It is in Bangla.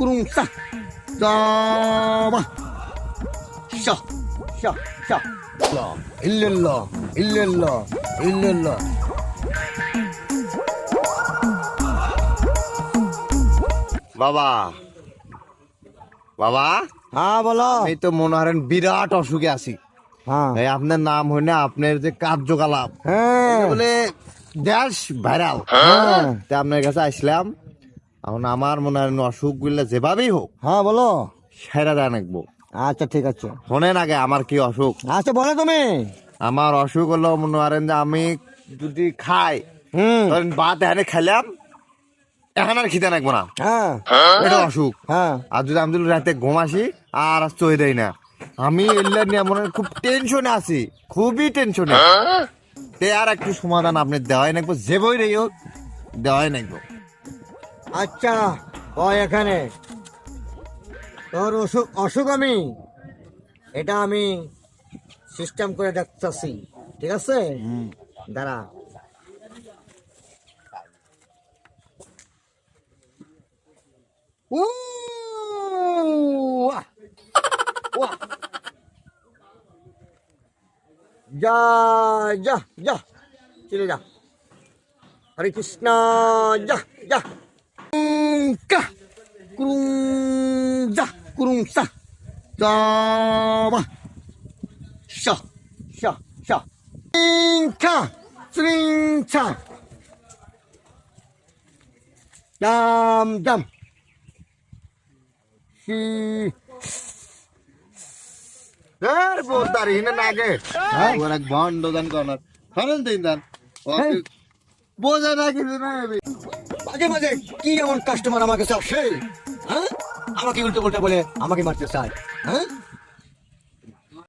কুরুং সা জামা শা শা শা ইল্লাল্লাহ ইল্লাল্লাহ ইল্লাল্লাহ। বাবা বাবা, হ্যাঁ বলো। আমি তো মনে হয় বিরাট অসুখে আছি। হ্যাঁ এই আপনার নাম হয় না, আপনার যে কার্যকলাপ হ্যাঁ বলে দেশ ভাইরাল, হ্যাঁ তা আপনার কাছে আসলাম। এখন আমার মনে হয় অসুখ গুলো যেভাবেই হোক হ্যাঁ বলো। সেরা দেন একবো। আচ্ছা ঠিক আছে, শোনেন আগে আমার কি অসুখ। আচ্ছা বলো তুমি। আমার অসুখ হলো মনে করেন যে আমি যদি খাই, ধরেন ভাত এখানে খাইলাম, এখন আর খিদে নাকবো না, হ্যাঁ এটা অসুখ। হ্যাঁ আর যদি আমি যদি রাতে ঘুম আসি আর চই দেয় না, আমি এগুলা নিয়ে মনে হয় খুব টেনশনে আছি, খুবই টেনশনে। তে আর একটু সমাধান আপনি দেওয়াই নাকবো, যে বই রে হোক দেওয়াই নাকবো। আচ্ছা ওই এখানে তোর অসুখ অসুখ আমি এটা আমি সিস্টেম করে দেখতেছি, ঠিক আছে? দাঁড়া। আহ! ওয়াহ! যা যা যা চলে যা। হরে কৃষ্ণ, যা যা। কা কুরুং যা কুরুং সা জামা শা শা শা কা শ্রিং ছা দাম দাম শি এর বোতার হিনে নাগে ওর এক ভন্ড দান কর্নার ফারেন দিন দান বোঝা না কিছু না। মাঝে মাঝে কি এমন কাস্টমার আমার কাছে আসে, হ্যাঁ? আমাকে উল্টো পাল্টা বলে আমাকে মারতে চায়, হ্যাঁ?